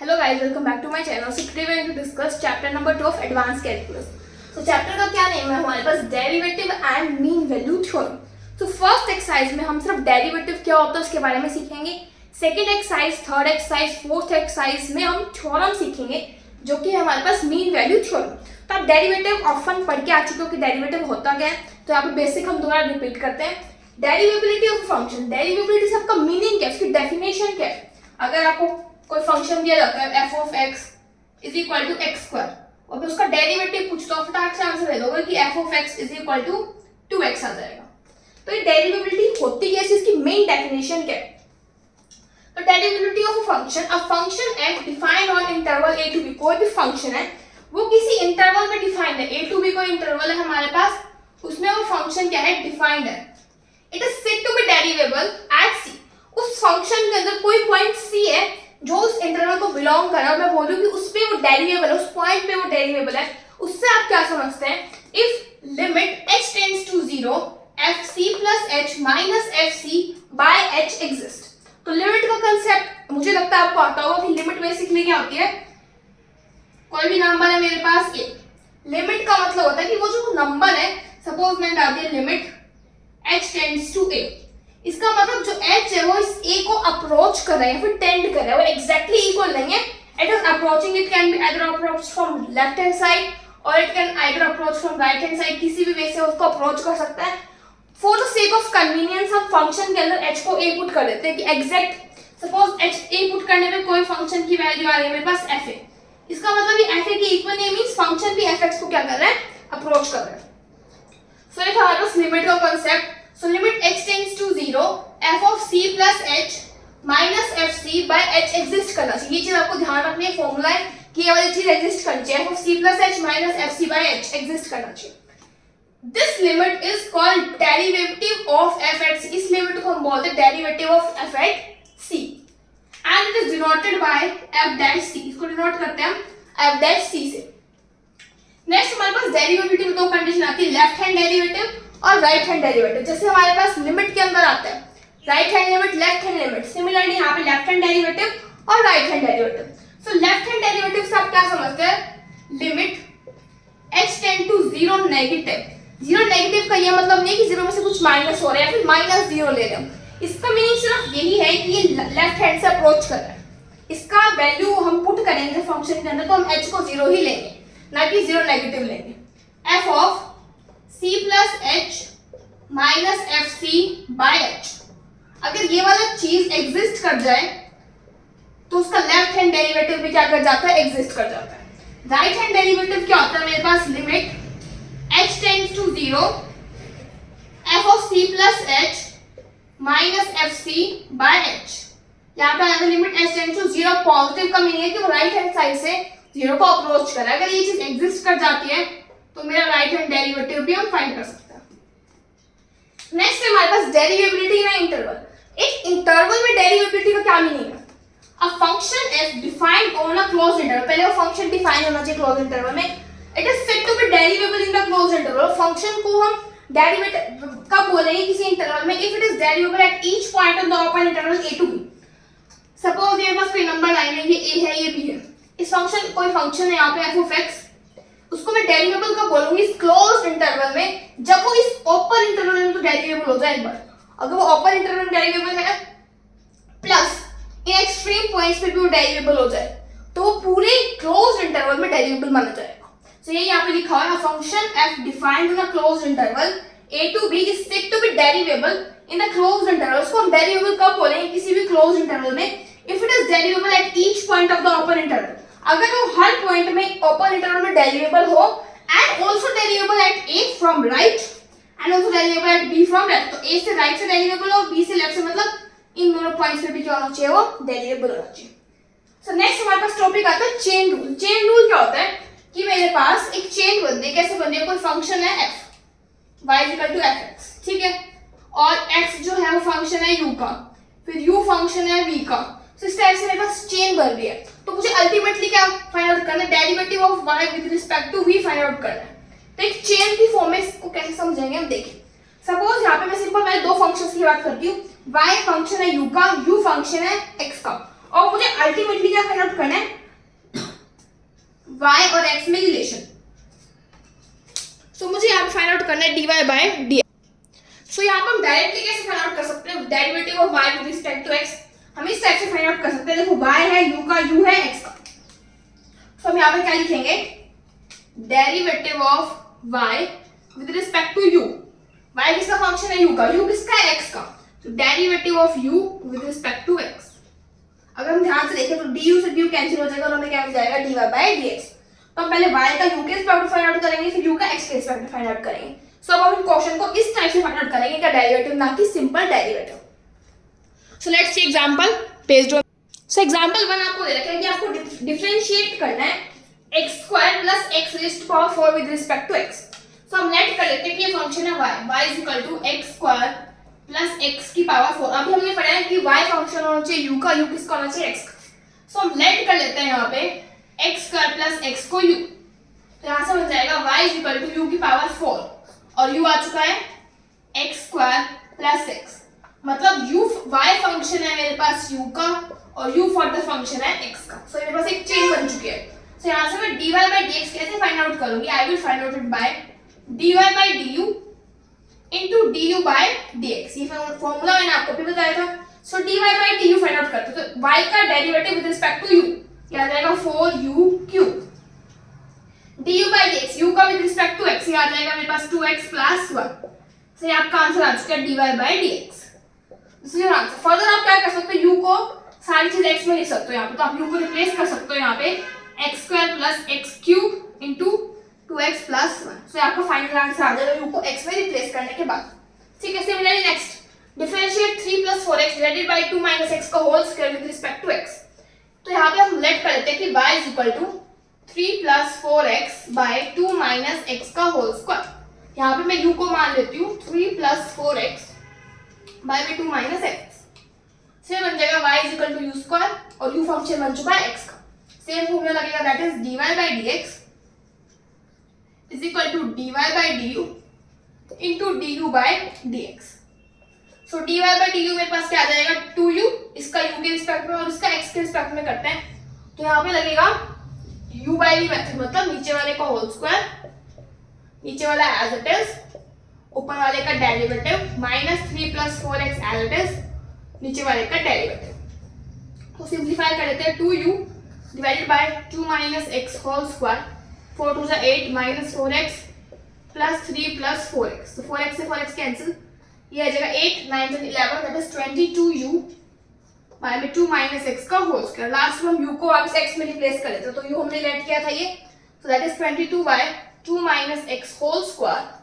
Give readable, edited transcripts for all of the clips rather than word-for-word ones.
Hello guys, welcome back to my channel. So today we are going to discuss chapter number 2 of Advanced Calculus. So chapter का क्या name है हमारे पास derivative and mean value theorem. तो first exercise में हम सिर्फ derivative क्या होता है उसके बारे में सीखेंगे. Second exercise, third exercise, fourth exercise में हम थ्योरम सीखेंगे जो कि हमारे पास मीन वैल्यू थ्योरम. तो आप डेरिवेटिव ऑफन पढ़ के आ चुके हो कि डेरिवेटिव होता क्या है. तो यहाँ पे बेसिक हम दोबारा रिपीट करते हैं. डेरिवेबिलिटी ऑफ फंक्शन. डेरिवेबिलिटी से आपका मीनिंग क्या है, उसकी डेफिनेशन क्या है. अगर आपको कोई फंक्शन दिया जाता है f of x is equal to X square और फिर उसका डेरिवेटिव पूछता हो, फटाक से आंसर दे दोगे कि f of x is equal to 2x आ जाएगा. तो ये डेरिवेबिलिटी होती है, इसकी मेन डेफिनेशन क्या है. तो derivability of a function f defined on interval a to b. कोई भी फंक्शन है वो किसी इंटरवल में डिफाइंड है. a टू b कोई इंटरवल है हमारे पास, उसमें वो फंक्शन क्या है, डिफाइंड है. It is said to be derivable at c. उस फंक्शन के अंदर कोई पॉइंट c है जो उस इंटरवल को बिलोंग कर रहा है. मैं बोलूं कि उस पे वो डेरिवेबल है, उस पॉइंट पे वो डेरिवेबल है. उससे आप क्या समझते हैं, if limit h tends to 0 fc plus h minus fc by h exist. तो लिमिट का कंसेप्ट मुझे लगता है आपको आता होगा कि लिमिट बेसिकली क्या होती है. कोई भी नंबर है मेरे पास a, लिमिट का मतलब होता है कि वो जो नंबर है, सपोज मैंने डाल दिया limit h tends to a. इसका मतलब जो h है वो इस a को अप्रोच कर रहा है या फिर टेंड कर रहा है. वो एग्जैक्टली इक्वल नहीं है. It is approaching. It can be either approach from left hand side और it can either approach from right hand side. किसी भी वे से उसको अप्रोच कर सकता है. For the sake of convenience हम फंक्शन के अंदर h को a पुट कर देते हैं कि exact suppose h a put करने पे कोई फंक्शन की वैल्यू आ रही है मेरे पास fa. इसका मतलब ये fa के इक्वल नहीं मींस फंक्शन भी fx को क्या कर रहा है, अप्रोच कर रहा है. सो एक हमारे पास लिमिट का concept. So limit h tends to 0 f of c plus h minus fc by h exist करना चाहिए. ये चीज आपको ध्यान रखनी है, फॉर्मूला है कि ये वाली चीज एग्जिस्ट करनी चाहिए. f of c plus h minus fc by h exist करना चाहिए. This limit is called derivative of f at c. इस लिमिट को हम बोलते हैं derivative of f at c and it is denoted by f dash c. इसको denote करते हैं हम f dash c से. नेक्स्ट हमारे पास डेरिवेटिव में दो कंडीशन आती है, लेफ्ट हैंड डेरिवेटिव और राइट हैंड डेरिवेटिव. जैसे हमारे पास लिमिट के अंदर आता है right hand limit, left hand limit. Similarly यहाँ पे लेफ्ट हैंड डेरिवेटिव और right hand derivative. So left hand derivative से आप क्या समझते हैं, limit h tend to 0 negative. 0 negative का ये मतलब नहीं कि 0 में से कुछ माइनस हो रहा है या फिर माइनस 0 ले रहे हो. इसका मीनिंग सिर्फ यही है कि ये लेफ्ट हैंड से अप्रोच कर रहा है. इसका वैल्यू हम पुट करेंगे फंक्शन के अंदर तो हम h को 0 ही लेंगे, ना कि 0 नेगेटिव लेंगे. f of c plus h minus fc by h. अगर ये वाला चीज एग्जिस्ट कर जाए तो उसका लेफ्ट हैंड डेरिवेटिव भी क्या कर जाता है, एग्जिस्ट कर जाता है. राइट हैंड डेरिवेटिव क्या होता है मेरे पास, limit h tends to 0 f of c plus h minus fc by h. यहाँ पे आगे limit h tends to 0. Positive का मीनिंग है कि वो राइट हैंड साइड से 0 को अप्रोच कर रहा है. अगर ये चीज एग्जिस्ट कर जाती है तो मेरा राइट हैंड डेरिवेटिव भी हम फाइंड कर सकते हैं. नेक्स्ट है हमारे पास डेरिवेबिलिटी इन इंटरवल. एक इंटरवल में डेरिवेबिलिटी का क्या मीनिंग है, a function f defined on a closed interval. पहले वो फंक्शन डिफाइन होना चाहिए क्लोज्ड इंटरवल में. It is said to be derivable in the closed interval. Function को हम डेरिवेटिव कब बोलेंगे, किसी इंटरवल में, if it is derivable at each point on the open interval a to b. Suppose ये पास कोई नंबर लाइन है, ये a है, ये b है. इस फंक्शन कोई फंक्शन है यहाँ पे f of x, उसको मैं डेरिवेबल का बोलूंगी इस क्लोज्ड इंटरवल में जब वो इस ओपन इंटरवल में तो डेरिवेबल हो जाए एक बार. अगर वो ओपन इंटरवल में डेरिवेबल है प्लस इन एक्सट्रीम पॉइंट्स पे भी वो डेरिवेबल हो जाए तो वो पूरे क्लोज्ड इंटरवल में डेरिवेबल माना जाएगा. सो ये यहाँ पे लिखा हुआ है, function f defined in a closed interval a to b is said to be derivable in the closed interval. उसको हम डेरिवेबल कब बोलेंगे, किसी भी क्लोज्ड इंटरवल में, if it is derivable at each point of the open interval. अगर वो हर पॉइंट में ओपन इंटरवल में डेरिवेबल हो and also derivable at a from right and also derivable at b from left. तो a से right से डेरिवेबल हो, b से लेफ्ट से, मतलब इन दोनों पॉइंट्स पे भी क्या होना चाहिए, वो डेरिवेबल होना चाहिए. सो नेक्स्ट हमारे पास टॉपिक आता है चेन रूल. चेन रूल क्या होता है कि मेरे पास एक चेन बनती है. कैसे बनती है, कोई फंक्शन है f y equal to fx, ठीक है, और x जो है वो फंक्शन है u का, फिर u फंक्शन है v का. तो इस टाइप से मेरे पास चेन बन रही है. तो मुझे अल्टीमेटली क्या फाइंड आउट करना है, derivative of y with respect to v find out करना है. तो एक चेन की फॉर्म में इसको कैसे समझेंगे हम देखिए. सपोज यहाँ पे मैं सिंपल मैं दो फंक्शंस की बात करती हूँ. y फंक्शन है u का, u फंक्शन है x का, और मुझे अल्टीमेटली मेनली क्या फाइंड आउट करना है, y और x में रिलेशन। सो मुझे यहाँ पे फाइंड आउट करना है dy बाय dx। सो यहाँ पर हम डायरेक्टली कैसे फाइंड आउट कर सकते हैं derivative of y with respect to x, हम इस टाइप से फाइंड आउट कर सकते हैं। देखो y है u का, u है x का, सो हम यहाँ पे क्या लिखेंगे, derivative of y with respect to u। y किसका फंक्शन है, u का, u किसका है, x का, तो derivative of u with respect to x। अगर हम ध्यान से देखें तो du से du कैंसिल हो जाएगा और हमें क्या मिल जाएगा, dy बाय dx। तो हम पहले y का u के रिस्पेक्ट में फाइंड आउट करेंगे, फिर u का x के रिस्पेक्ट में फाइंड आउट करेंगे। सो अब हम क्वेश्चन को इस टाइप से फाइंड आउट करेंगे का डेरिवेटिव, ना कि simple derivative. So let's see example based on. So example 1 आपको दे रखा है कि आपको डिफरेंशिएट करना है x² plus x raised to power 4 with respect to x। So हम लेट कर लेते हैं कि ये फंक्शन है y is equal to x² plus x की पावर 4। अभी हमने पढ़ा है कि y फंक्शन होना चाहिए u का, u किसका होना चाहिए, x का। सो हम लेट कर लेते हैं यहाँ पे x² प्लस x को u, तो यहाँ से बन जाएगा y is equal to u की पावर 4 और u आ चुका है x² प्लस x, मतलब u y फंक्शन है मेरे पास u का और u फॉर द फंक्शन है x का। सो मेरे पास एक चेन बन चुकी है। सो यहाँ से मैं dy बाय dx कैसे फाइंड आउट करूंगी, I will find out it by dy by du into du by dx। ये फॉर्मूला मैंने आपको भी बताया था। So dy by du find out करते हैं, तो y का derivative with respect to u क्या आ जाएगा, 4u cube, du by dx u का विद रिस्पेक्ट टू x ये आ जाएगा मेरे पास 2x प्लस 1। सो ये आपका आंसर आ चुका है dy by dx। This is your answer. Further आप क्या कर सकते हो, u को सारी चीज x में लिख सकते हो यहाँ पे, तो आप u को रिप्लेस कर सकते हो यहाँ पे x² plus x cube into 2x plus 1। सो आपका फाइनल आंसर आ जाएगा u को x में रिप्लेस करने के बाद। ठीक है, similarly next differentiate 3 plus 4x divided by 2 minus x का whole square with respect to x। तो यहाँ पे हम लेट कर लेते हैं कि y is equal to 3 plus 4x by 2 minus x का होल स्क्वायर। यहाँ पे मैं u को मान लेती हूँ 3 plus 4x by 2 minus x, से बन जाएगा y is equal to u square और u फंक्शन बन चुका है x का। सेम फॉर्मूला लगेगा, that is dy by dx is equal to dy by du into du by dx। So dy by du मेरे पास क्या आ जाएगा, 2u, इसका u के रिस्पेक्ट में और इसका x के रिस्पेक्ट में करते हैं, तो यहाँ पे लगेगा u बाय v मेथड, मतलब नीचे वाले का होल स्क्वायर, नीचे वाला एज इट इज, ऊपर वाले का derivative minus 3 plus 4x as it is, नीचे वाले का डेरिवेटिव। तो सिंपलीफाई कर लेते हैं, 2u divided by 2 minus x whole square, 4 2 8 minus 4x plus 3 plus 4x, तो 4x से 4x कैंसिल, ये आ जाएगा 8 9 11 दैट इज 22u बाय में 2 माइनस x का होल स्क्वायर। लास्ट में हम u को वापस x में रिप्लेस कर लेते हैं, तो u हमने लेट किया था ये, तो that is 22 by 2 minus x whole square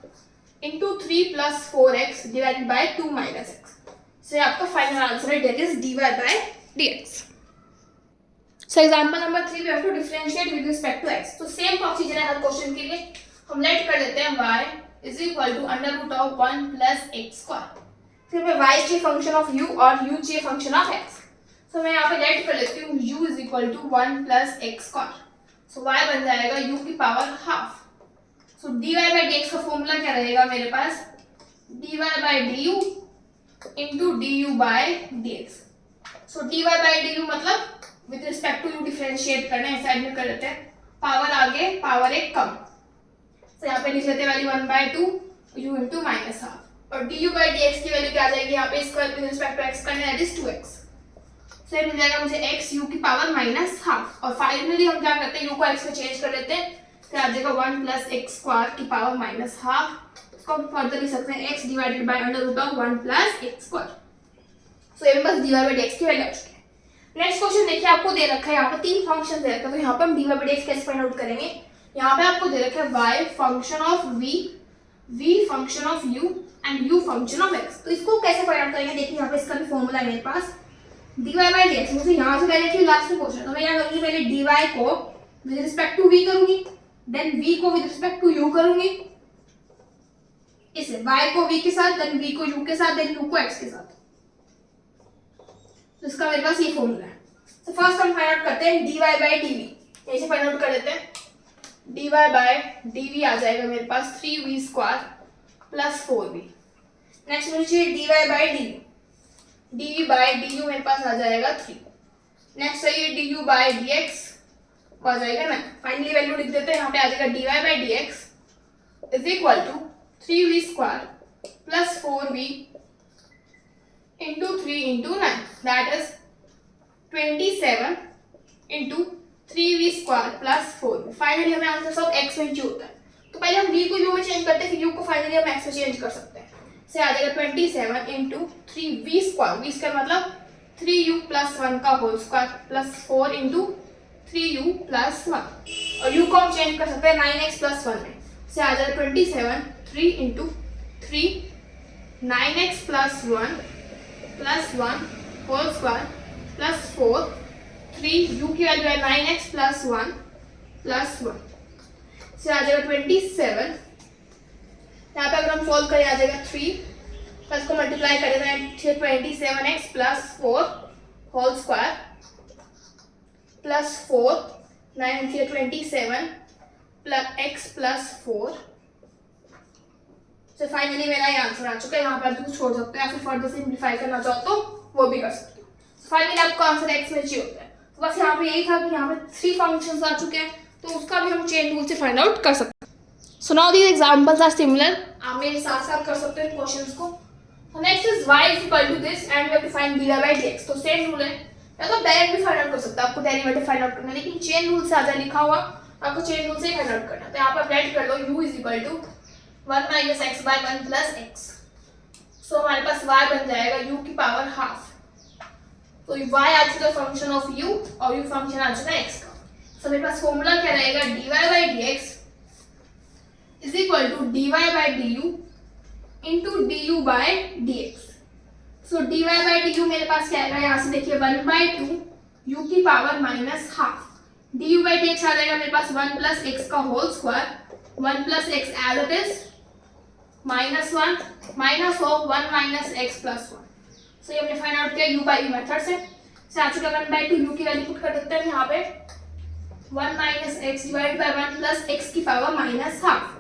into 3 plus 4x divided by 2 minus x। So ये आपका फाइनल आंसर है, that is dy by dx। So example number 3 we have to differentiate with respect to x। तो सेम procedure है हर question के लिए, हम लेट कर लेते हैं y is equal to under root of 1 plus x square, फिर मैं y चाहिए फंक्शन ऑफ u और u चाहिए फंक्शन ऑफ x। सो मैं यहाँ पे लेट कर लेती हूँ u is equal to 1 plus x square, so y बन जाएगा u की power half. So dy by dx का फॉर्मूला क्या रहेगा मेरे पास, dy by du into du by dx। So dy by du मतलब with respect to u differentiate करना है, साइड में कर लेते हैं, पावर आगे पावर एक कम, तो यहाँ पे लिख लेते हैं value 1/2 u into minus half, और du बाय dx की वैल्यू क्या आ जाएगी यहाँ पे, square with respect to x करना है, दैट इज 2x। सो ये मिल जाएगा मुझे x u की पावर माइनस हाफ, और फाइनली हम क्या करते हैं u को x में चेंज कर लेते हैं, तो आ जाएगा 1 प्लस x स्क्वायर की पावर माइनस हाफ। इसको हम फर्दर लिख सकते हैं x divided by under root of 1 plus x square. So ये बस dy बाय dx की वैल्यू आ चुकी है। नेक्स्ट क्वेश्चन देखिए, आपको दे रखा है यहाँ पे 3 फंक्शन दे रखा है, तो यहाँ पे हम dy बाय dx कैसे फाइंड आउट करेंगे। यहाँ पे आपको दे रखा है y function of v function of u and u function of x। तो इसको कैसे फाइंड आउट करेंगे, देखिए यहाँ पे इसका भी फॉर्मूला है मेरे पास, dy बाय dx मुझे यहाँ से पहले की लास्ट में क्वेश्चन, तो मैं क्या करूंगी, पहले dy को विद रिस्पेक्ट टू v करूंगी, देन v को विद रिस्पेक्ट टू u करूंगी, इसे y को v के साथ, देन v को u के साथ, देन u को x के साथ। तो इसका मेरे पास ये फॉर्मूला है। तो फर्स्ट हम फाइंड आउट करते हैं dy बाय dv, ऐसे फाइंड आउट कर लेते हैं, dy बाय dv आ जाएगा मेरे पास 3v square plus 4v। Next मुझे चाहिए dy by du, dv by du मेरे पास आ जाएगा 3। नेक्स्ट है ये D U by D X हो जाएगा ना, फाइनली वैल्यू लिख देते हैं, यहाँ पे आ जाएगा d y by D x is equal to 3v square plus 4v into 3 into 9 that is 27 into 3v square plus 4v। Finally हमें आंसर सब x में ही होता है, तो पहले हम v को u में चेंज करते हैं, फिर u को फाइनली हम x में चेंज कर सकते हैं। से आ जाएगा 27 into 3v square, v square मतलब 3u प्लस 1 का whole square plus 4 into 3u plus 1, और u को हम चेंज कर सकते हैं 9x प्लस 1 में। से आ जाएगा 27 3 into 3 9x plus 1 plus 1 whole square plus 4 3 u की वैल्यू है 9x प्लस 1 प्लस 1। से आ जाएगा 27, यहाँ पे अगर हम सॉल्व करें आ जाएगा 3 प्लस को मल्टीप्लाई करेंगे 27x plus 4 whole square plus 4 9 27 plus x plus 4। तो फाइनली मेरा ये आंसर आ चुका है, यहाँ पर कुछ छोड़ सकते हो या फिर फर्दर सिंप्लीफाई करना चाहो तो वो भी कर सकते हो। फाइनली आपका आंसर x में चाहिए होता है, तो बस यहाँ पे यही था कि यहाँ पे 3 फंक्शंस आ चुके हैं, तो उसका भी हम चेन रूल से फाइंड आउट कर सकते हैं। So now these examples are similar, आप मेरे साथ साथ कर सकते हैं क्वेश्चंस को। तो next is y is equal to this and we have to find dy by dx। तो सेम रूल है, या तो डायरेक्ट भी फाइंड आउट कर सकते हो, आपको डेरिवेटिव फाइंड आउट करना है, लेकिन चेन रूल से आ जाए लिखा हुआ, आपको चेन रूल से ही फाइंड आउट करना है। तो यहाँ पर राइट कर लो u is equal to 1 minus x by 1 plus x। So हमारे पास y बन जाएगा u की पावर हाफ, तो y आ चुका है फंक्शन ऑफ u और u फंक्शन आ चुका है x का। सो मेरे पास फॉर्मूला क्या रहेगा, dy by dx is equal to dy by du into du by dx। So dy by du मेरे पास क्या आएगा, यहाँ से देखिए 1/2 u की power minus half, du by dx आ जाएगा मेरे पास 1 प्लस x का whole square 1 plus x as it is minus 1 minus of 1 minus x plus 1। So ये हमने फाइंड आउट किया u बाय v मेथड से आ चुका 1/2 u की वैल्यू पुट कर देते हैं यहाँ पे 1 minus x divide by 1 plus x की पावर माइनस हाफ।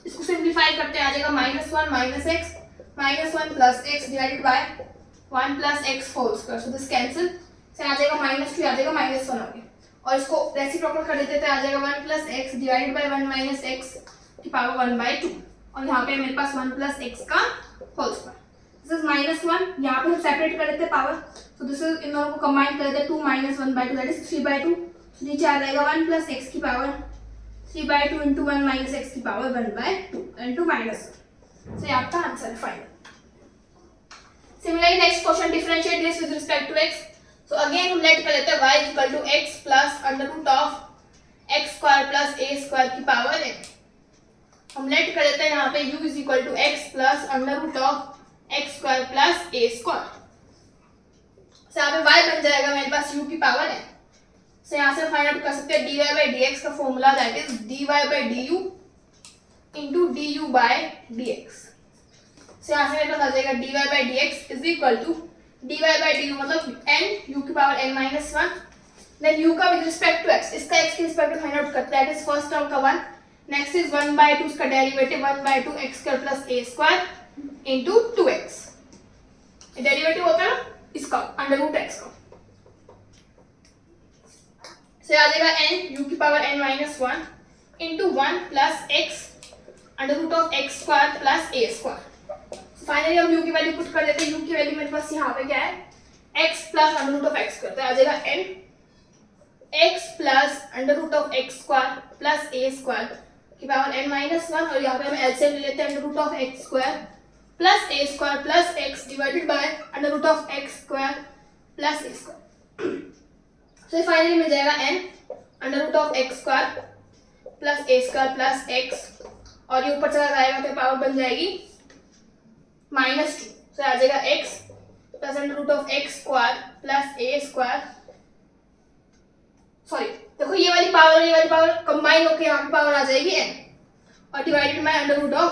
इसको सिंप्लीफाई करते आ जाएगा -1 minus x minus 1 plus x divided by 1 plus x whole square. So this cancel, से आ जाएगा -2 आ जाएगा -1 आ गया, और इसको रेसिप्रोकल कर देते थे, आ जाएगा 1 plus x divided by 1 minus x की पावर 1/2, और यहाँ पे मेरे पास 1 प्लस x का होल स्क्वायर। दिस इज -1, यहाँ पे हम सेपरेट कर देते power, so this is in दोनों को कंबाइन कर देते 2 माइनस 1/2 दैट इज 3/2। नीचे आ जाएगा 1 प्लस x की पावर 3/2 इंटू 1 माइनस x की पावर 1/2 इंटू -1। सो ये आपका आंसर है final. Similarly next question, differentiate this with respect to x। So again हम लेट कर लेते हैं y is equal to x plus under root of x square plus a square की power n। हम let कर लेते हैं यहाँ पे u is equal to x plus under root of x square plus a square. So यहाँ पे y बन जाएगा मेरे पास u की पावर n। सो यहाँ से फाइंड आउट कर सकते हैं dy बाय dx का formula that is dy by du into du by dx। So यहाँ से मेरे पास आ जाएगा dy by dx is equal to dy by du मतलब n u की power n minus 1, then u का विद रिस्पेक्ट टू x, इसका x के रिस्पेक्ट टू फाइंड आउट करते हैं, दैट इज फर्स्ट टर्म का 1, नेक्स्ट इज 1/2 इसका derivative 1/2 x square plus a square into 2x। Derivative होता है ना इसका अंडर रूट x का। से आ जाएगा n u की power n minus 1 into 1 plus x under root of x square plus a square. Finally हम u की वैल्यू पुट कर देते हैं, u की वैल्यू मेरे पास यहाँ पे क्या है x plus under root of x करते हैं, आ जाएगा n x plus under root of x square plus a square की पावर n माइनस 1, और यहाँ पे हम एलसीएम ले लेते हैं under root of x square plus a square plus x divided by under root of x square plus a square. So finally मिल जाएगा n under root of x square plus a square plus x, और ये ऊपर चला जाएगा तो power बन जाएगी -2। सो आ जाएगा x plus under root of x square plus a square, sorry देखो ये वाली पावर और ये वाली पावर कंबाइन होकर यहाँ पे पावर आ जाएगी n, और divided by under root of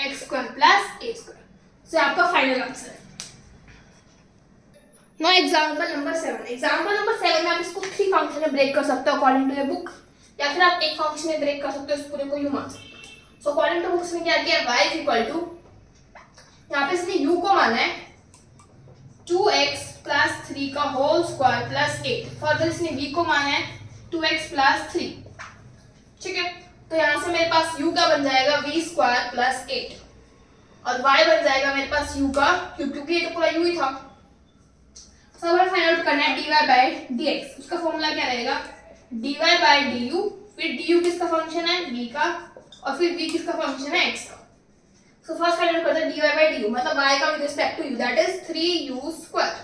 x square plus a square. So आपका फाइनल आंसर है। No example number 7। Example number 7 में आप इसको 3 फंक्शन में ब्रेक कर सकते हो अकॉर्डिंग टू योर बुक, या फिर आप एक फंक्शन में ब्रेक कर सकते हो, इस पूरे को यू मान सकते हो। सो अकॉर्डिंग टू बुक्स में क्या किया, y इज इक्वल टू, यहाँ पे इसने u को माना है 2x प्लस 3 का होल स्क्वायर प्लस 8। फर्दर इसने v को माना है 2x प्लस 3। ठीक है, तो यहाँ से मेरे पास u का बन जाएगा v स्क्वायर प्लस 8 और y बन जाएगा मेरे पास u का क्यूब, क्योंकि ये तो पूरा u ही था। तो अब फाइंड आउट करना है dy बाय dx। उसका फॉर्मूला क्या रहेगा, dy बाय du, फिर du किसका फंक्शन है v का, और फिर v किसका फंक्शन है x का। सो फर्स्ट फाइंड आउट करते हैं dy बाय du, मतलब y का with respect to u that is 3u square,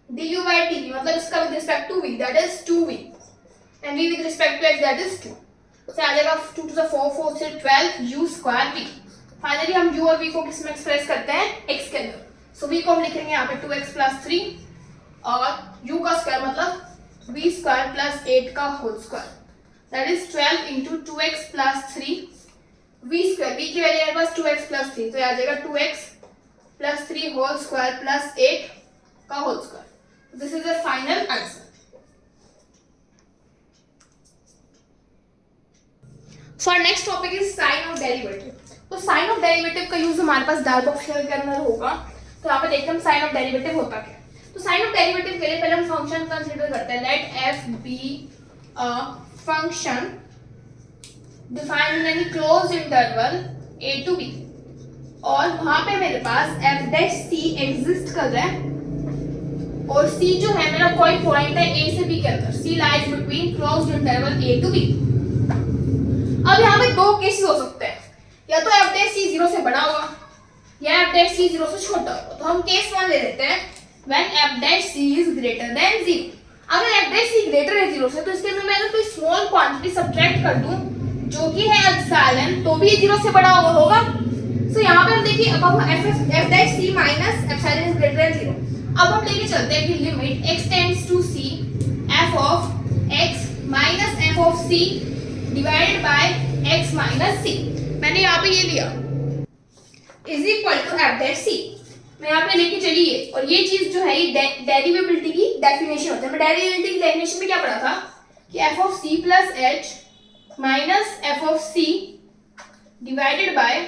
du by dv मतलब इसका with respect to v that is 2v, and v with respect to x that is 2। तो आ जाएगा 2 to the 4 4 से 12 u square v। Finally हम u और v को किस में एक्सप्रेस करते हैं, x के अंदर। सो v को हम लिखेंगे यहाँ पे 2x प्लस 3 और u का स्क्वायर मतलब v स्क्वायर प्लस 8 का whole square that is 12 into 2x plus 3 v square, v की वैल्यू मेरे पास 2x प्लस 3, तो आ जाएगा 2x plus 3 whole square plus 8 का whole square. This is the final answer. So our next topic is sign of derivative. तो sign of derivative का use हमारे पास डार्क बॉक्स के अंदर होगा। तो यहाँ पे देखते हैं साइन ऑफ डेरिवेटिव होता क्या है। तो साइन ऑफ डेरिवेटिव के लिए पहले हम फंक्शन कंसीडर करते हैं। Let f be a function defined in any closed interval a to b, और वहां पे मेरे पास f डैश c एग्जिस्ट कर रहा है, और c जो है मेरा कोई पॉइंट है a से b के अंदर, c lies between closed interval a to b। अब यहाँ पे दो केसेस हो सकते हैं, या तो f डैश c 0 से बड़ा होगा या f डैश c 0 से छोटा होगा। तो हम केस 1 ले लेते हैं, when f dash c is greater than 0। अगर f dash c greater है 0 से, तो इसके अंदर मैं अगर कोई स्मॉल क्वांटिटी सब्ट्रैक्ट कर दूं जो कि है एप्सिलॉन, तो भी 0 से बड़ा होगा। सो यहाँ पे हम देखिए, अब हम f dash c minus epsilon is greater than 0। अब हम लेके चलते हैं कि limit x tends to c f of x minus f of c divided by x minus c। मैंने यहाँ पे ये लिया is equal to f dash c, मैं यहाँ पे लेके चलिए, और ये चीज जो है ये डेरिवेबिलिटी की डेफिनेशन होता है। मैं डेरिवेबिलिटी की डेफिनेशन में क्या पढ़ा था कि f of c plus h minus f of c divided by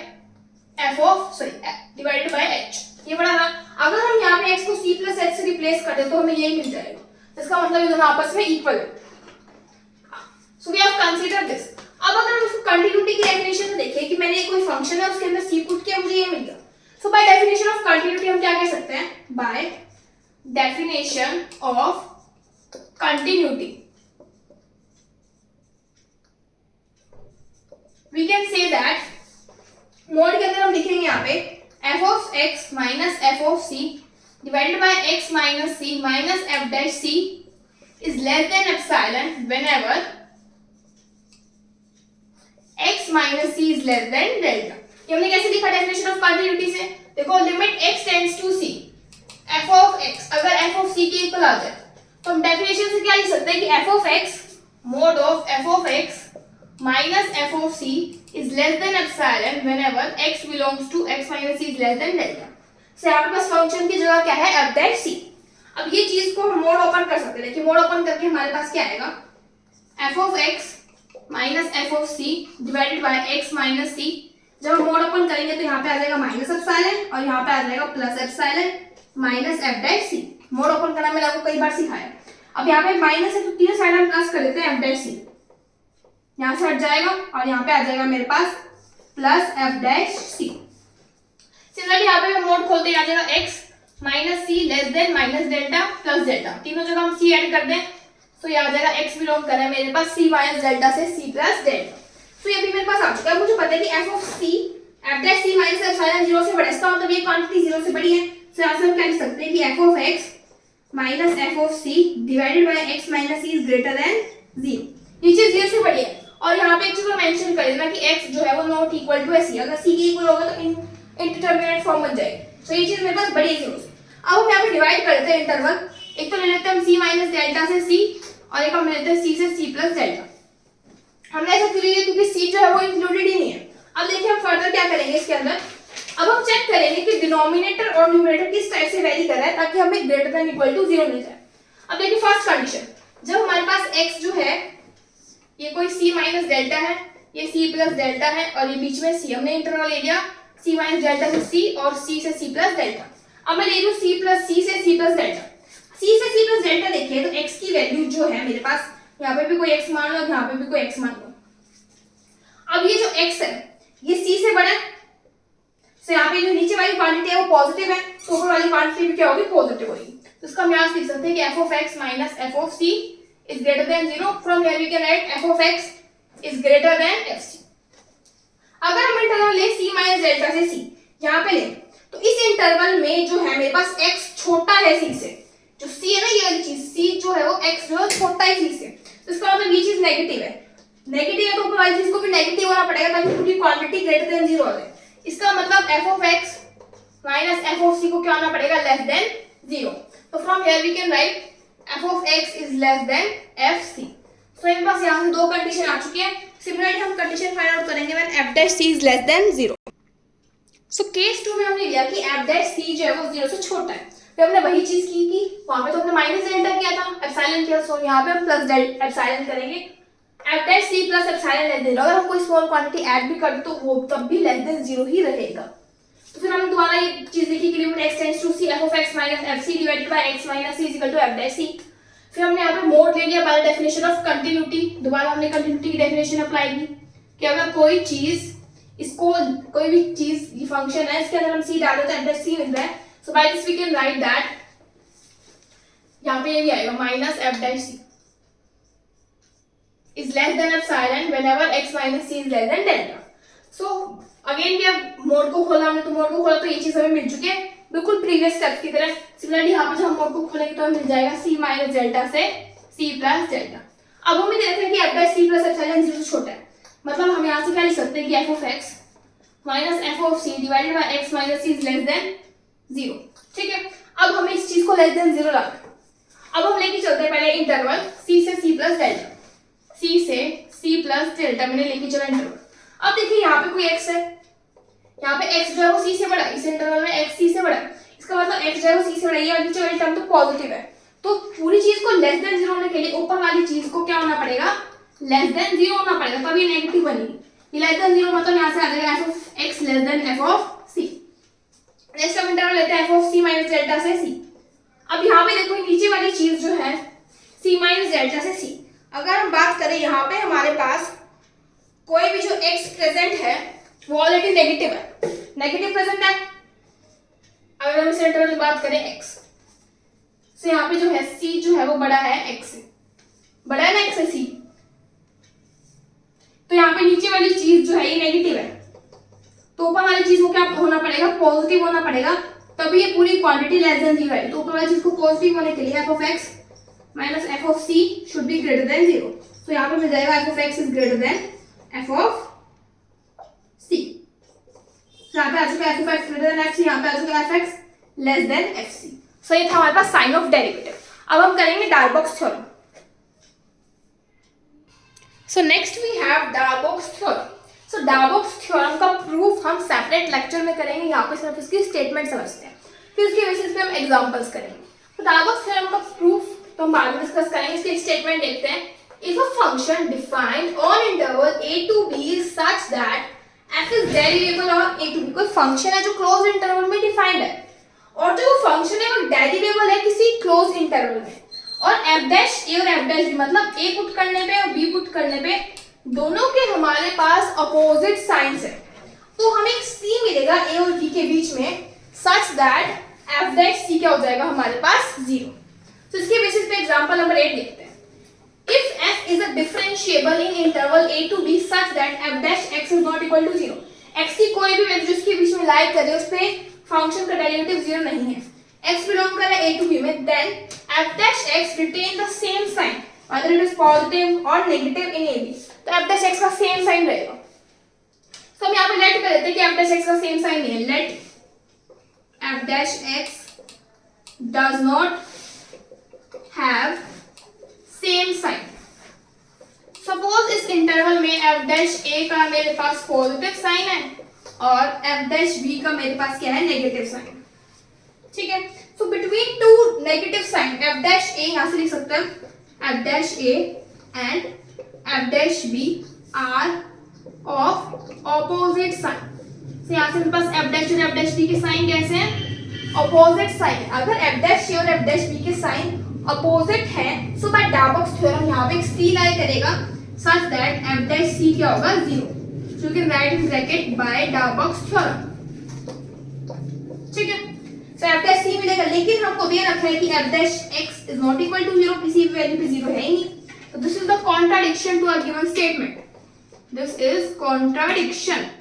divided by h, ये पढ़ा था। अगर हम यहाँ पे x को c प्लस h से रिप्लेस कर दे तो हमें यही मिल जाएगा। इसका मतलब ये दोनों आपस में इक्वल है। So we have consider this. अब अगर हम इसको कंटिन्यूटी की डेफिनेशन में देखें कि मैंने कोई फंक्शन है उसके अंदर c पुट किया, मुझे ये मिल गया। So by definition of continuity हम क्या कह सकते हैं, by definition of continuity we can say that mode के अंदर हम लिखेंगे यहाँ पे f of x minus f of c divided by x minus c minus f dash c is less than epsilon whenever x minus c is less than delta। ये हमने कैसे लिखा डेफिनेशन ऑफ कंटिन्यूटी से, देखो limit x tends to c f of x, अगर f of c के equal आ जाए तो हम डेफिनेशन से क्या लिख सकते हैं कि f of x mod of f of x minus f of c is less than epsilon whenever x belongs to x minus c is less than delta। से आपके पास फंक्शन की जगह क्या है f dash c। अब ये चीज को हम मोड ओपन कर सकते हैं। देखिए मोड ओपन करके हमारे पास क्या आएगा, f of x minus f of c divided by x minus c। जब हम मोड ओपन करेंगे तो यहाँ पे आ जाएगा माइनस एप्सिलॉन और यहाँ पे आ जाएगा plus epsilon minus f dash c। Mode open करना मैंने आपको कई बार सिखाया। अब यहाँ पे माइनस है तो तीनों साइड हम प्लस कर देते हैं f dash c, यहाँ से हट जाएगा और यहाँ पे आ जाएगा मेरे पास plus f dash c। Similarly यहाँ पे हम मोड खोलते हैं, आ जाएगा x minus c less than minus delta plus delta, तीनों जगह हम c ऐड कर दें तो ये आ जाएगा x बिलोंग कर रहा है मेरे पास c माइनस डेल्टा से c प्लस डेल्टा। तो ये भी मेरे पास आ चुका है। मुझे पता है कि f of c f dash c minus epsilon 0 से बड़ा है, इसका मतलब ये क्वांटिटी 0 से बड़ी है। तो यहाँ से हम क्या लिख सकते हैं कि f of x minus f of c divided by x minus c is greater than 0। ये चीज 0 से बड़ी है। और यहाँ पे एक चीज को मेंशन कर देना कि x जो है वो नॉट इक्वल टू c, अगर c के इक्वल होगा तो इंडिटरमिनेट फॉर्म बन जाएगी। तो ये चीज मेरे पास बड़ी है 0 से। अब हम यहाँ पे डिवाइड कर देते हैं इंटरवल, एक तो ले लेते हैं हम c माइनस डेल्टा से c और एक हम लेते हैं c से c प्लस डेल्टा। हमने ऐसा क्यों लिया क्योंकि c जो है वो इंक्लूडेड ही नहीं है। अब देखिए हम फर्दर क्या करेंगे इसके अंदर, अब हम चेक करेंगे कि डिनोमिनेटर और न्यूमरेटर किस टाइप से वेरी कर रहा है ताकि हमें ग्रेटर देन इक्वल टू 0 मिल जाए। अब देखिए फर्स्ट कंडीशन, जब हमारे पास x जो है ये कोई c माइनस डेल्टा है, ये c प्लस डेल्टा है और ये बीच में c, हमने इंटरवल ले लिया c माइनस डेल्टा से c और c से c प्लस डेल्टा। अब मैं ले रही हूँ c प्लस c से c प्लस डेल्टा। सी से सी प्लस डेल्टा देखिए तो x की वैल्यू जो है मेरे पास, यहाँ पे भी कोई x मान लो, यहाँ पे भी कोई x मान लो। अब ये जो x है ये c से बड़ा है, तो यहाँ पे जो नीचे वाली क्वांटिटी है वो पॉजिटिव है, तो ऊपर वाली क्वांटिटी भी क्या होगी, पॉजिटिव होगी। तो इसका हम यहाँ से लिख सकते हैं कि f of x minus f of c is greater than 0. From here we can write f of x is greater than fc. अगर हम इंटरवल ले c माइनस डेल्टा से c यहाँ पे ले, तो इस इंटरवल में जो है मेरे पास x छोटा है c से, जो c है ना ये वाली चीज, c जो है वो x जो है छोटा है c से, तो इसका मतलब ये चीज नेगेटिव है, नेगेटिव है तो ऊपर वाली चीज को भी नेगेटिव होना पड़ेगा ताकि पूरी क्वांटिटी ग्रेटर देन 0 हो जाए। इसका मतलब f of x minus f of c को क्या होना पड़ेगा, लेस देन 0। तो from here we can write f of x is less than fc। So मेरे पास यहाँ से दो कंडीशन आ चुकी है। सिमिलरली हम कंडीशन फाइंड आउट करेंगे when f dash c is less than 0। So case 2 में हमने लिया कि f dash c जो है वो 0 से छोटा है, फिर हमने वही चीज की कि वहां पे तो हमने माइनस डेल्टा किया था, एप्सिलॉन किया, सो यहाँ पे हम प्लस एप्सिलॉन करेंगे। f dash c plus epsilon less than, अगर हम कोई स्मॉल क्वांटिटी ऐड भी कर दो तो वो तब भी लेस देन 0 ही रहेगा। तो फिर हमने दोबारा ये चीज देखी कि limit x tends to c f of x minus fc divided by x minus c is equal to f dash c। फिर हमने यहाँ पे मोड ले लिया बाय डेफिनेशन ऑफ कंटिन्यूटी, दोबारा हमने कंटिन्यूटी की डेफिनेशन अप्लाई की कि अगर कोई चीज इसको कोई भी चीज ये फंक्शन है इसके अंदर हम c डाल देते हैं f dash c मिल रहा है, so by this we can write that यहाँ पे ये भी आएगा minus f dash c is less than epsilon whenever x minus c is less than delta। So again भी अब मोड को खोला हमने, तो मोड को खोला तो ये चीज हमें मिल चुकी है बिल्कुल प्रीवियस स्टेप की तरह। सिमिलरली यहाँ पे जब हम मोड को खोलेंगे तो हमें मिल जाएगा c माइनस डेल्टा से c प्लस डेल्टा। अब हम देख रहे हैं कि f by c plus epsilon 0 से छोटा है, मतलब हम यहाँ से क्या लिख सकते हैं कि f of x minus f of c divided by x minus c is less than 0। ठीक है, अब हमें इस चीज को लेस देन 0 लाना है। अब हम लेके चलते हैं पहले इंटरवल c से c प्लस डेल्टा, c से c प्लस डेल्टा मैंने लेके चला इंटरवल। अब देखिए यहाँ पे कोई x है, यहाँ पे x जो है वो c से बड़ा है, इस इंटरवल में x c से बड़ा है, इसका मतलब x जो है वो c से बड़ा है, ये वाली जो टर्म तो पॉजिटिव है, तो पूरी चीज को लेस देन 0 होने के लिए ऊपर वाली चीज को क्या होना पड़ेगा, लेस देन 0 होना पड़ेगा, तब ये नेगेटिव बनेगी। ये लेस देन 0 मतलब यहाँ से आ जाएगा f of x less than f of c। Next हम इंटरवल लेते हैं f of c minus delta से c। अब यहाँ पे देखो नीचे वाली चीज जो है c माइनस डेल्टा से c, अगर हम बात करें यहाँ पे हमारे पास कोई भी जो x प्रेजेंट है वो ऑलरेडी नेगेटिव है, नेगेटिव प्रेजेंट है। अगर हम इस इंटरवल में बात करें x से, यहाँ पे जो है c जो है वो बड़ा है x से, बड़ा है ना x से c, तो यहाँ पे नीचे वाली चीज जो है ये नेगेटिव है, तो ऊपर वाली चीज को क्या होना पड़ेगा, पॉजिटिव होना पड़ेगा, तभी ये पूरी क्वांटिटी लेस देन 0 है। तो ऊपर वाली चीज को पॉजिटिव होने के लिए f of x minus f of c should be greater than 0। तो यहाँ पे मिल जाएगा f of x is greater then f of c। यहाँ पे आ चुका f of x greater than fc, यहाँ पे आ चुका f x less than fc। सो ये था हमारे पास साइन ऑफ डेरिवेटिव। अब हम करेंगे Darboux theorem. So next we have Darboux theorem. So Darboux theorem का प्रूफ हम सेपरेट लेक्चर में करेंगे, यहाँ पे सिर्फ इसकी स्टेटमेंट समझते हैं, फिर उसके बेसिस पे हम एग्जांपल्स करेंगे। तो डार्बॉक्स थ्योरम का प्रूफ तो हम बाद में डिस्कस करेंगे। इसके स्टेटमेंट देखते हैं। If a function defined on interval a to b is such that f is derivable on a to b, कोई फंक्शन है जो क्लोज इंटरवल में डिफाइंड है और जो फंक्शन है वो डेरिवेबल है किसी क्लोज इंटरवल में, और f डैश a और f डैश b मतलब a पुट करने पे और b पुट करने पे दोनों के हमारे पास अपोजिट साइंस है, तो हमें एक c मिलेगा a और b के बीच में such that f dash c क्या हो जाएगा हमारे पास 0। तो इसके बेसिस पे एग्जांपल नंबर 8 देखते हैं। If f is a differentiable in interval a to b such that f dash x is not equal to 0, x की कोई भी वैल्यू जिसके बीच में लाई करे उस पे फंक्शन का डेरिवेटिव 0 नहीं है, x बिलोंग कर रहा है a to b में, then f dash x retain the same sign whether it is positive or negative in a b, तो f dash x का सेम साइन रहेगा। तो हम यहाँ पे लेट कर देते हैं कि f dash x का सेम साइन नहीं है, let f dash x does not have same sign. Suppose इस इंटरवल में f डैश a का मेरे पास पॉजिटिव साइन है और f डैश b का मेरे पास क्या है, नेगेटिव साइन। ठीक है, सो between two negative sign f dash a यहाँ से लिख सकते हैं f dash a and f dash b are of opposite sign. तो यहाँ से मेरे पास f डैश और f डैश b के साइन कैसे हैं, अपोजिट साइन, अगर एफ डैश सी और एफ डैश बी के साइन अपोजिट है, सो बाय डार्बॉक्स थ्योरम यहाँ पे एक सी लाई करेगा such that f dash c क्या होगा 0, so you can write in bracket by Darboux theorem. ठीक है, सो एफ डैश सी मिलेगा, लेकिन हमको दे रखा है कि f dash x is not equal to 0, किसी भी वैल्यू पे 0 है ही नहीं, तो this is the contradiction to our given statement, this is contradiction.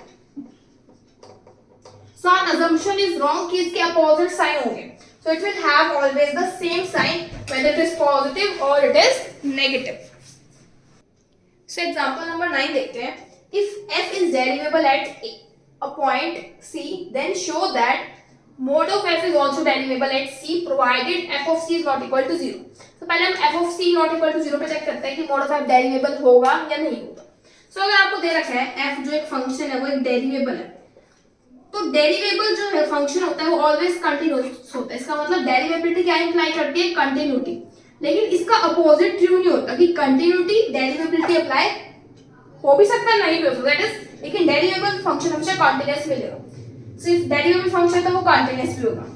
So our assumption is wrong कि इसके opposite sign होंगे, so it will have always the same sign whether it is positive or it is negative. So example number 9 देखते हैं, if f is derivable at a point c, then show that mod of f is also derivable at c provided f of c is not equal to 0. तो पहले हम f of c not equal to 0 पे check करते हैं कि mod of f derivable होगा या नहीं होगा। So अगर आपको दे रखा है f जो एक फंक्शन है वो एक डेरिवेबल है, तो डेरिवेबल जो है फंक्शन होता है वो ऑलवेज कंटिन्यूअस होता है, इसका मतलब डेरिवेबिलिटी क्या इंप्लाई करती है, कंटिन्यूटी। लेकिन इसका अपोजिट ट्रू नहीं होता कि कंटिन्यूटी डेरिवेबिलिटी अप्लाई हो भी सकता है, नहीं भी हो सकता, दैट इज, लेकिन डेरिवेबल फंक्शन हमेशा कंटीन्यूअस मिलेगा, सिर्फ डेरिवेबल फंक्शन तो वो कंटीन्यूअस भी होगा।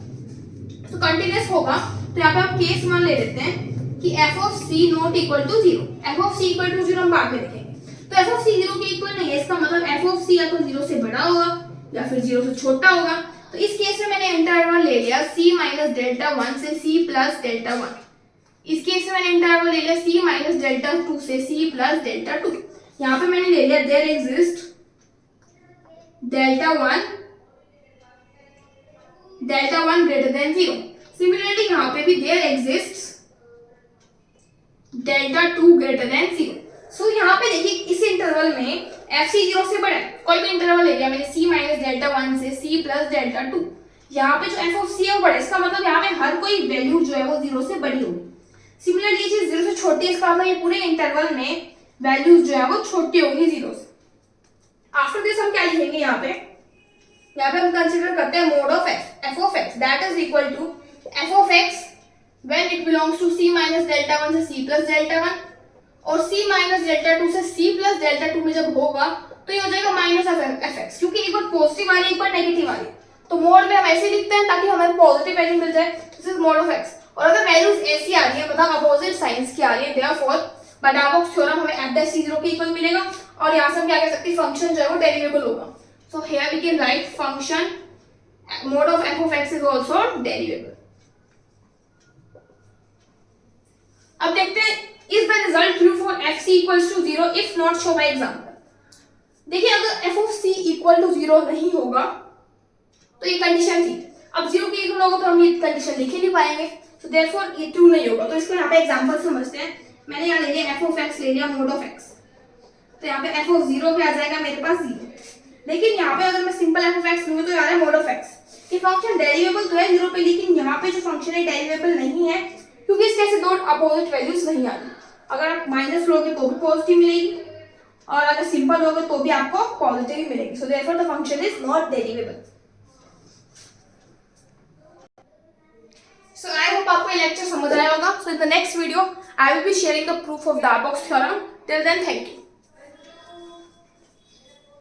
तो कंटीन्यूअस होगा तो यहाँ पे हम केस 1 ले लेते हैं कि f of c not equal to 0, f of c equal to 0 हम बाद में देखेंगे। तो f ऑफ c 0 के इक्वल नहीं है, इसका मतलब f ऑफ c या तो 0 से बड़ा होगा या फिर 0 से छोटा होगा। तो इस केस में मैंने इंटरवल ले लिया c माइनस डेल्टा 1 से c प्लस डेल्टा 1, इस केस में मैंने इंटरवल ले लिया c माइनस डेल्टा 2 से c प्लस डेल्टा 2। यहाँ पे मैंने ले लिया there exist delta 1 greater than 0। Similarly यहाँ पे भी there exist delta 2 greater than 0। So यहाँ पे देखिए इस इंटरवल में एफ सी 0 से बड़ा है, कोई भी इंटरवल ले लिया मैंने c माइनस डेल्टा 1 से c प्लस डेल्टा 2, यहाँ पे जो एफ ऑफ सी है वो बड़ा है, इसका मतलब यहाँ पे हर कोई वैल्यू जो है वो 0 से बड़ी होगी। सिमिलरली ये चीज 0 से छोटी है, इसका मतलब ये पूरे इंटरवल में वैल्यूज जो है वो छोटी होगी 0 से। आफ्टर दिस हम क्या लिखेंगे, यहाँ पे हम कंसीडर करते हैं mod of f of x that is equal to f of x when it belongs to c minus delta 1 से c प्लस डेल्टा 1, और c माइनस डेल्टा 2 से c प्लस डेल्टा 2 में जब होगा तो ये हो जाएगा माइनस ऑफ fx, क्योंकि एक बार पॉजिटिव आ रही है एक बार नेगेटिव आ रही है, तो मोड में हम ऐसे लिखते हैं ताकि हमें पॉजिटिव वैल्यू मिल जाए, this is mode of x। और अगर वैल्यूज ऐसी आ रही है मतलब अपोजिट साइंस की आ रही है, देयरफॉर बाय डार्बॉक्स थ्योरम हमें f डैश c 0 के इक्वल मिलेगा, और यहां से हम क्या कह सकते हैं फंक्शन जो है वो डेरिवेबल होगा। So here we can write function mod of f of x is also derivable. अब देखते हैं is the result true for fc equals to 0 if not show by example। देखिए अगर f of c equal to 0 नहीं होगा तो ये condition थी, अब 0 के इक्वल होगा तो हम ये कंडीशन लिख ही नहीं पाएंगे, तो देयरफॉर ये ट्रू नहीं होगा। तो इसको यहाँ पे एग्जांपल समझते हैं। मैंने यहाँ ले लिया f of x ले लिया मोड ऑफ x, तो यहाँ पे f of 0 पे आ जाएगा मेरे पास 0, लेकिन यहाँ पे अगर मैं सिंपल f of x लूंगी तो आ रहा है मोड ऑफ x। ये फंक्शन डेरिवेबल तो है 0 पे, लेकिन यहाँ पे जो फंक्शन है डेरिवेबल नहीं है, क्योंकि इसके ऐसे दो अपोजिट वैल्यूज नहीं आ रही। अगर आप माइनस लोगे तो भी पॉजिटिव मिलेगी, और अगर सिंपल लोगे तो भी आपको पॉजिटिव ही मिलेगी, so therefore the function is not derivable. So I hope आपको ये लेक्चर समझ आया होगा। So in the next video I will be sharing the proof of Darboux theorem. Till then thank you.